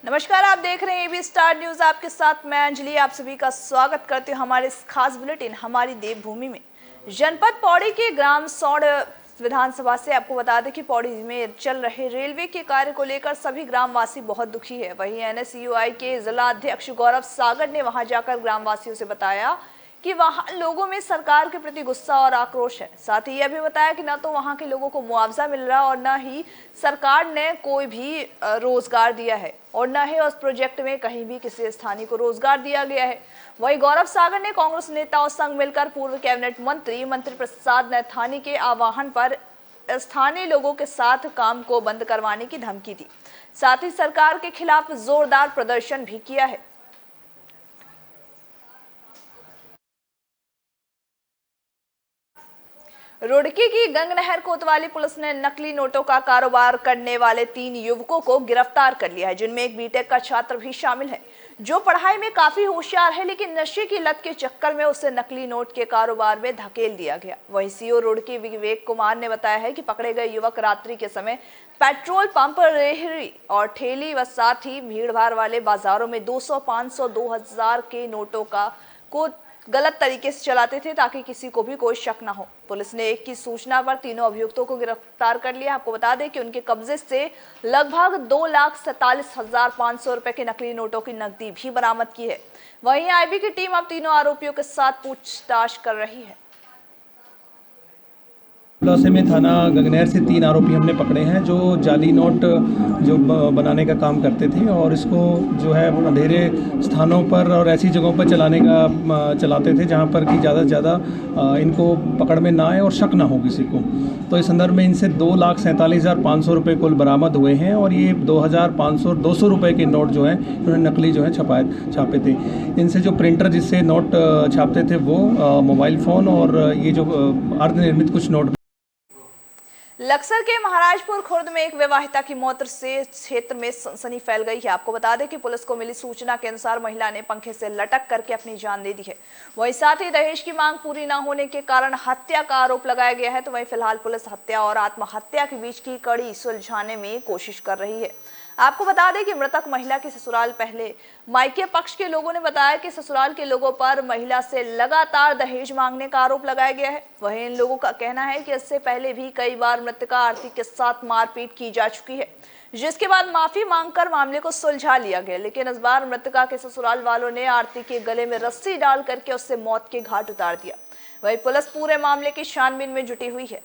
नमस्कार, आप देख रहे हैं एबी स्टार न्यूज। आपके साथ मैं अंजलि आप सभी का स्वागत करती हूं हमारे इस खास बुलेटिन हमारी देवभूमि में। जनपद पौड़ी के ग्राम सौड़ विधानसभा से आपको बता दें कि पौड़ी में चल रहे रेलवे के कार्य को लेकर सभी ग्रामवासी बहुत दुखी है। वहीं एनएसयूआई के जिला अध्यक्ष गौरव सागर ने वहां जाकर ग्रामवासियों से बताया कि वहां लोगों में सरकार के प्रति गुस्सा और आक्रोश है। साथ ही यह भी बताया कि न तो वहां के लोगों को मुआवजा मिल रहा और न ही सरकार ने कोई भी रोजगार दिया है और न ही उस प्रोजेक्ट में कहीं भी किसी स्थानीय को रोजगार दिया गया है। वहीं गौरव सागर ने कांग्रेस नेताओं संग मिलकर पूर्व कैबिनेट मंत्री प्रसाद नैथानी के आह्वान पर स्थानीय लोगों के साथ काम को बंद करवाने की धमकी दी। साथ ही सरकार के खिलाफ जोरदार प्रदर्शन भी किया है। रुड़की की गंगनहर कोतवाली पुलिस ने नकली नोटों का कारोबार करने वाले 3 युवकों को गिरफ्तार कर लिया है, जिनमें एक बीटेक का छात्र भी शामिल है, जो पढ़ाई में काफी होशियार है, लेकिन नशे की लत के चक्कर में उसे नकली नोट के कारोबार में धकेल दिया गया। वहीं सीओ रुड़की विवेक कुमार ने बताया है कि पकड़े गए युवक रात्रि के समय पेट्रोल पंप, रेहड़ी और ठेली व साथ ही भीड़ भाड़ वाले बाजारों में 200, 500, 2000 के नोटों को गलत तरीके से चलाते थे ताकि किसी को भी कोई शक ना हो। पुलिस ने एक की सूचना पर तीनों अभियुक्तों को गिरफ्तार कर लिया। आपको बता दें कि उनके कब्जे से लगभग 2,47,500 रुपए के नकली नोटों की नकदी भी बरामद की है। वहीं आईबी की टीम अब तीनों आरोपियों के साथ पूछताछ कर रही है। में थाना गंगनहर से 3 आरोपी हमने पकड़े हैं जो जाली नोट जो बनाने का काम करते थे और इसको जो है अंधेरे स्थानों पर और ऐसी जगहों पर चलाते थे जहां पर कि ज़्यादा से ज़्यादा इनको पकड़ में ना आए और शक ना हो किसी को। तो इस संदर्भ में इनसे 2,47,500 रुपये कुल बरामद हुए हैं और ये 2,500 200 रुपये के नोट जो हैं इन्होंने नकली जो है छापे थे। इनसे जो प्रिंटर जिससे नोट छापते थे वो मोबाइल फ़ोन और ये जो अर्धनिर्मित कुछ नोट। लक्सर के महाराजपुर खुर्द में एक विवाहिता की मौत से क्षेत्र में सनसनी फैल गई है। आपको बता दें कि पुलिस को मिली सूचना के अनुसार महिला ने पंखे से लटक करके अपनी जान दे दी है। वहीं साथ ही दहेज की मांग पूरी न होने के कारण हत्या का आरोप लगाया गया है। तो वहीं फिलहाल पुलिस हत्या और आत्महत्या के बीच की कड़ी सुलझाने में कोशिश कर रही है। आपको बता दें कि मृतक महिला के ससुराल पहले मायके पक्ष के लोगों ने बताया कि ससुराल के लोगों पर महिला से लगातार दहेज मांगने का आरोप लगाया गया है। वहीं इन लोगों का कहना है कि इससे पहले भी कई बार मृतका आरती के साथ मारपीट की जा चुकी है, जिसके बाद माफी मांगकर मामले को सुलझा लिया गया। लेकिन इस बार मृतका के ससुराल वालों ने आरती के गले में रस्सी डाल करके उससे मौत के घाट उतार दिया। वहीं पुलिस पूरे मामले की छानबीन में जुटी हुई है।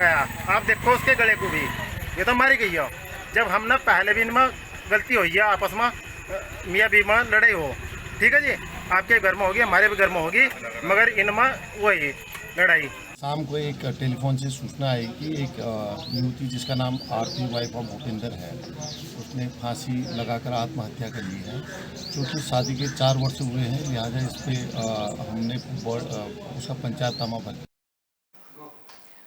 आप देखो उसके गले को भी, ये तो मारी गई है। जब हम ना पहले भी इनमें गलती हुई है, आपस में मियाँ बीवी में लड़ाई हो, ठीक है जी, आपके घर में होगी, हमारे भी घर में होगी, मगर इनमें वही लड़ाई। शाम को एक टेलीफोन से सूचना आई कि एक युवती जिसका नाम आरती वाइफ ऑफ भूपेंद्र है, उसने फांसी लगाकर आत्महत्या कर ली है। क्योंकि शादी के 4 वर्ष हुए हैं, लिहाजा इस पर हमने उसका पंचायतनामा भर।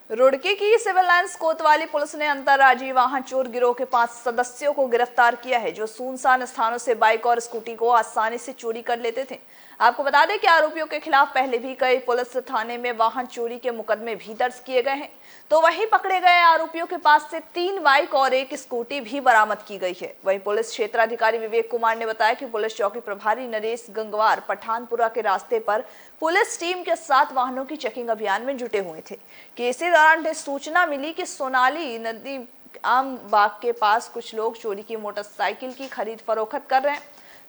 रुड़की की सिविल लाइंस कोतवाली पुलिस ने अंतर्राज्यीय वाहन चोर गिरोह के 5 सदस्यों को गिरफ्तार किया है, जो सुनसान स्थानों से बाइक और स्कूटी को आसानी से चोरी कर लेते थे। आपको बता दें कि आरोपियों के खिलाफ पहले भी कई पुलिस थाने में वाहन चोरी के मुकदमे भी दर्ज किए गए हैं। तो वहीं पकड़े गए आरोपियों के पास से 3 बाइक और 1 स्कूटी भी बरामद की गई है। वहीं पुलिस क्षेत्राधिकारी विवेक कुमार ने बताया कि पुलिस चौकी प्रभारी नरेश गंगवार पठानपुरा के रास्ते पर पुलिस टीम के साथ वाहनों की चेकिंग अभियान में जुटे हुए थे कि इसी दौरान सूचना मिली कि सोनाली नदी आम बाग के पास कुछ लोग चोरी की मोटरसाइकिल की खरीद फरोख्त कर रहे हैं।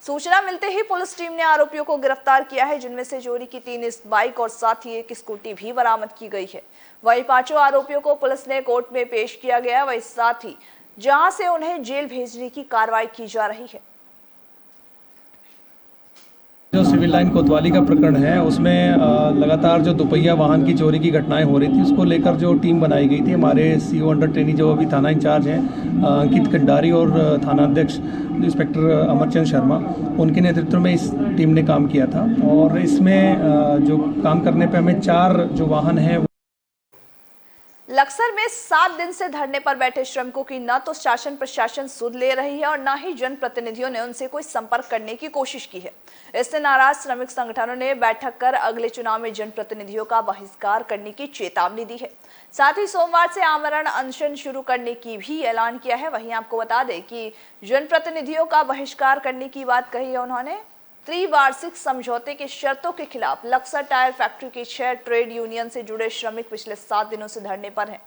सूचना मिलते ही पुलिस टीम ने आरोपियों को गिरफ्तार किया है, जिनमें से चोरी की 3 बाइक और साथ ही 1 स्कूटी भी बरामद की गई है। वहीं 5 आरोपियों को पुलिस ने कोर्ट में पेश किया गया, वहीं साथ ही जहां से उन्हें जेल भेजने की कार्रवाई की जा रही है। जो सिविल लाइन कोतवाली का प्रकरण है उसमें लगातार जो दुपहिया वाहन की चोरी की घटनाएं हो रही थी, उसको लेकर जो टीम बनाई गई थी, हमारे सीओ अंडर ट्रेनी जो अभी थाना इंचार्ज हैं अंकित कंडारी और थाना अध्यक्ष इंस्पेक्टर अमरचंद शर्मा, उनके नेतृत्व में इस टीम ने काम किया था। और इसमें जो काम करने पे हमें 4 जो वाहन हैं। लक्सर में 7 दिन से धरने पर बैठे श्रमिकों की न तो शासन प्रशासन सुध ले रही है और न ही जनप्रतिनिधियों ने उनसे कोई संपर्क करने की कोशिश की है। इससे नाराज श्रमिक संगठनों ने बैठक कर अगले चुनाव में जनप्रतिनिधियों का बहिष्कार करने की चेतावनी दी है। साथ ही सोमवार से आमरण अनशन शुरू करने की भी ऐलान किया है। वहीं आपको बता दें कि जनप्रतिनिधियों का बहिष्कार करने की बात कही है उन्होंने। त्रिवार्षिक समझौते की शर्तों के खिलाफ लक्सर टायर फैक्ट्री के 6 ट्रेड यूनियन से जुड़े श्रमिक पिछले 7 दिनों से धरने पर हैं।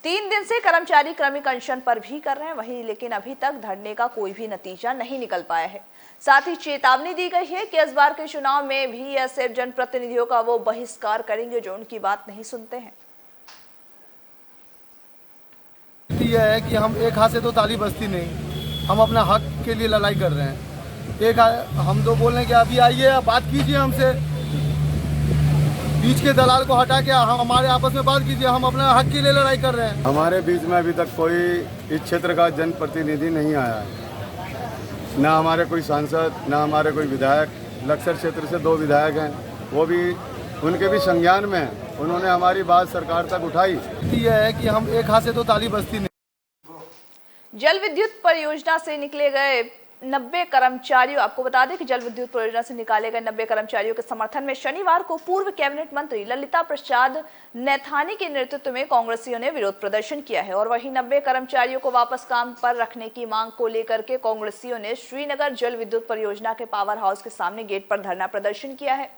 3 दिन से कर्मचारी क्रमिक अनशन पर भी कर रहे हैं वहीं, लेकिन अभी तक धरने का कोई भी नतीजा नहीं निकल पाया है। साथ ही चेतावनी दी गई है कि इस बार के चुनाव में भी ऐसे जनप्रतिनिधियों का वो बहिष्कार करेंगे जो उनकी बात नहीं सुनते हैं। यह है कि हम एक हाथ से तो ताली बजती नहीं, हम अपना हक के लिए लड़ाई कर रहे हैं। हम तो बोल रहे हैं कि अभी आइए बात कीजिए हमसे, बीच के दलाल को हटा के हम हमारे आपस में बात कीजिए, हम अपने हक के लिए लड़ाई कर रहे हैं। हमारे बीच में अभी तक कोई इस क्षेत्र का जनप्रतिनिधि नहीं आया है, ना हमारे कोई सांसद ना हमारे कोई विधायक। लक्सर क्षेत्र से 2 विधायक हैं, वो भी उनके भी संज्ञान में हैं। उन्होंने हमारी बात सरकार तक उठाई। यह है कि हम एक हाथ से तो ताली बजती नहीं। जल विद्युत परियोजना से निकले गए 90 कर्मचारियों, आपको बता दें कि जल विद्युत परियोजना से निकाले गए 90 कर्मचारियों के समर्थन में शनिवार को पूर्व कैबिनेट मंत्री ललिता प्रसाद नैथानी के नेतृत्व में कांग्रेसियों ने विरोध प्रदर्शन किया है। और वहीं 90 कर्मचारियों को वापस काम पर रखने की मांग को लेकर के कांग्रेसियों ने श्रीनगर जल विद्युत परियोजना के पावर हाउस के सामने गेट पर धरना प्रदर्शन किया है।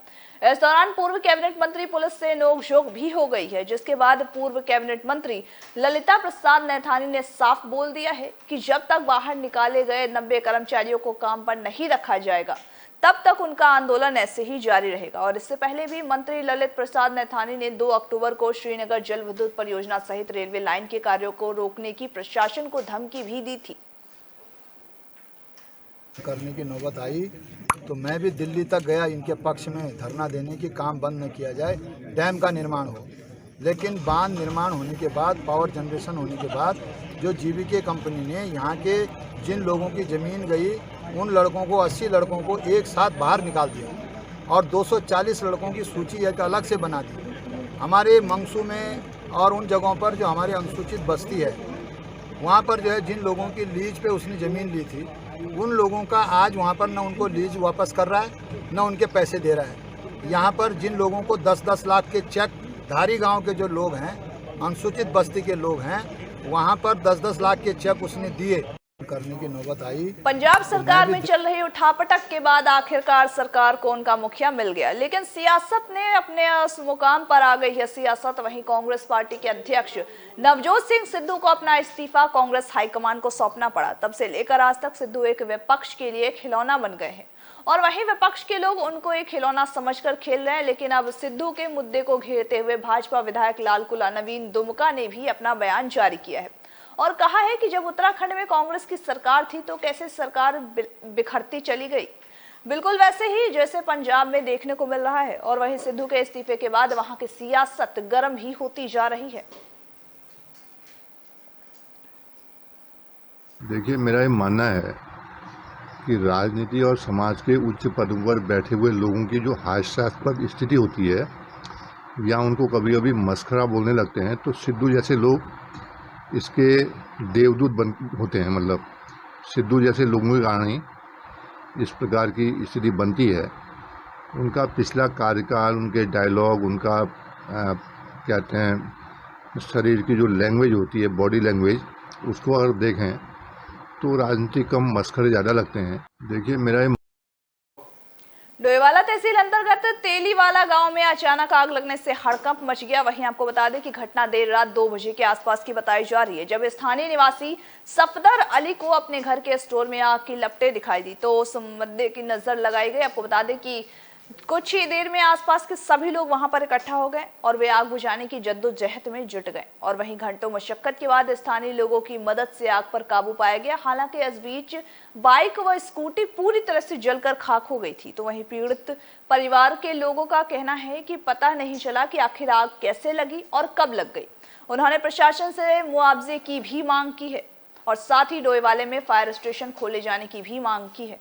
इस दौरान पूर्व कैबिनेट मंत्री पुलिस से नोकझोंक भी हो गई है, जिसके बाद पूर्व कैबिनेट मंत्री ललिता प्रसाद नैथानी ने साफ बोल दिया है कि जब तक बाहर निकाले गए 90 कर्मचारियों को काम पर नहीं रखा जाएगा तब तक उनका आंदोलन ऐसे ही जारी रहेगा। और इससे पहले भी मंत्री ललित प्रसाद नैथानी ने 2 अक्टूबर को श्रीनगर जल विद्युत परियोजना सहित रेलवे लाइन के कार्यों को रोकने की प्रशासन को धमकी भी दी थी। करने की नौबत आई तो मैं भी दिल्ली तक गया इनके पक्ष में धरना देने की, काम बंद न किया जाए, डैम का निर्माण हो। लेकिन बांध निर्माण होने के बाद, पावर जनरेशन होने के बाद जो जीवीके कंपनी ने यहाँ के जिन लोगों की ज़मीन गई उन लड़कों को 80 लड़कों को एक साथ बाहर निकाल दिया और 240 लड़कों की सूची एक अलग से बना दी। हमारे मंगसू में और उन जगहों पर जो हमारे अनुसूचित बस्ती है वहाँ पर जो है जिन लोगों की लीज पे उसने ज़मीन ली थी उन लोगों का आज वहाँ पर न उनको लीज वापस कर रहा है न उनके पैसे दे रहा है। यहाँ पर जिन लोगों को 10-10 लाख के चेक, धारी गांव के जो लोग हैं, अनुसूचित बस्ती के लोग हैं, वहाँ पर 10-10 लाख के चेक उसने दिए। करने की नौबत आई। पंजाब सरकार में चल रही उठापटक के बाद आखिरकार सरकार को उनका मुखिया मिल गया, लेकिन सियासत ने अपने उस मुकाम पर आ गई है सियासत। वहीं कांग्रेस पार्टी के अध्यक्ष नवजोत सिंह सिद्धू को अपना इस्तीफा कांग्रेस हाईकमान को सौंपना पड़ा। तब से लेकर आज तक सिद्धू एक विपक्ष के लिए खिलौना बन गए हैं और वहीं विपक्ष के लोग उनको एक खिलौना समझकर खेल रहे हैं। लेकिन अब सिद्धू के मुद्दे को घेरते हुए भाजपा विधायक लालकुला नवीन दुमका ने भी अपना बयान जारी किया है और कहा है कि जब उत्तराखंड में कांग्रेस की सरकार थी तो कैसे सरकार बिखरती चली गई, बिल्कुल वैसे ही जैसे पंजाब में देखने को मिल रहा है। और वहीं सिद्धू के इस्तीफे के बाद वहां की सियासत गर्म ही होती जा रही है। देखिए, मेरा ये मानना है कि राजनीति और समाज के उच्च पदों पर बैठे हुए लोगों की जो हास्यास्पद स्थिति होती है या उनको कभी कभी मस्खरा बोलने लगते हैं, तो सिद्धू जैसे लोग इसके देवदूत होते हैं। मतलब सिद्धू जैसे लोगों के कारण ही इस प्रकार की स्थिति बनती है। उनका पिछला कार्यकाल, उनके डायलॉग, उनका कहते हैं शरीर की जो लैंग्वेज होती है, बॉडी लैंग्वेज, उसको अगर देखें तो राजनीति कम मस्खरे ज़्यादा लगते हैं। देखिए, मेरा डोईवाला तहसील अंतर्गत तेलीवाला गांव में अचानक आग लगने से हड़कंप मच गया। वहीं आपको बता दें कि घटना देर रात 2 बजे के आसपास की बताई जा रही है, जब स्थानीय निवासी सफदर अली को अपने घर के स्टोर में आग की लपटें दिखाई दी तो उस मुद्दे की नजर लगाई गई। आपको बता दें कि कुछ ही देर में आसपास के सभी लोग वहां पर इकट्ठा हो गए और वे आग बुझाने की जद्दोजहद में जुट गए और वहीं घंटों मशक्कत के बाद स्थानीय लोगों की मदद से आग पर काबू पाया गया। हालांकि इस बीच बाइक व स्कूटी पूरी तरह से जलकर खाक हो गई थी। तो वहीं पीड़ित परिवार के लोगों का कहना है कि पता नहीं चला कि आखिर आग कैसे लगी और कब लग गई। उन्होंने प्रशासन से मुआवजे की भी मांग की है और साथ ही डोईवाले में फायर स्टेशन खोले जाने की भी मांग की है।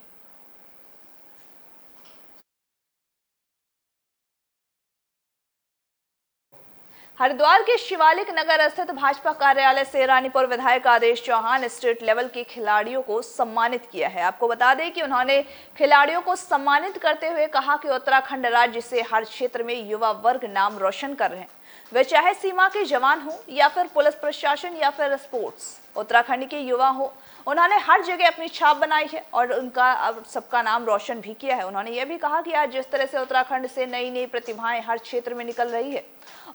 हरिद्वार के शिवालिक नगर स्थित भाजपा कार्यालय से रानीपुर विधायक आदेश चौहान स्टेट लेवल के खिलाड़ियों को सम्मानित किया है। आपको बता दें कि उन्होंने खिलाड़ियों को सम्मानित करते हुए कहा कि उत्तराखंड राज्य से हर क्षेत्र में युवा वर्ग नाम रोशन कर रहे हैं, वे चाहे सीमा के जवान हो या फिर पुलिस प्रशासन या फिर स्पोर्ट्स, उत्तराखंड के युवा हो, उन्होंने हर जगह अपनी छाप बनाई है और उनका अब सबका नाम रोशन भी किया है। उन्होंने ये भी कहा कि आज जिस तरह से उत्तराखंड से नई नई प्रतिभाएं हर क्षेत्र में निकल रही है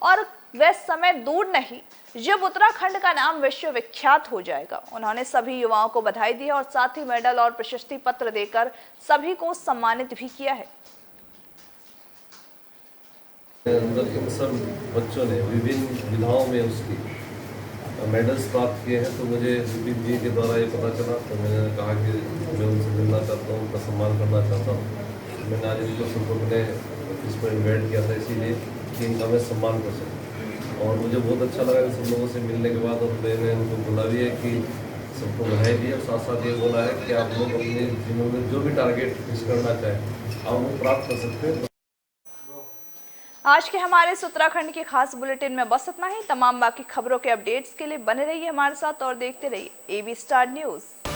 और वह समय दूर नहीं जब उत्तराखंड का नाम विश्व विख्यात हो जाएगा। उन्होंने सभी युवाओं को बधाई दी और साथ ही मेडल और प्रशस्ति पत्र देकर सभी को सम्मानित भी किया है। अंदर के सब बच्चों ने विभिन्न विधाओं में उसकी मेडल्स प्राप्त किए हैं, तो मुझे विपिन जी के द्वारा ये पता चला, तो मैंने कहा कि मैं उनसे मिलना चाहता हूँ, उनका सम्मान करना चाहता हूँ। मैंने आज इनको सबको अपने ऑफिस पर इन्वाइट किया था इसीलिए कि इनका मैं सम्मान कर सकूँ। और मुझे बहुत अच्छा लगा इन सब लोगों से मिलने के बाद, और मैंने उनको बोला भी है कि सबको बधाई दी और साथ साथ ये बोला है कि आप लोग अपने जीवन में जो भी टारगेट फिक्स करना चाहें आप वो प्राप्त कर सकते हैं। आज के हमारे इस उत्तराखंड के खास बुलेटिन में बस इतना ही। तमाम बाकी खबरों के अपडेट्स के लिए बने रहिए हमारे साथ और देखते रहिए AB स्टार न्यूज़।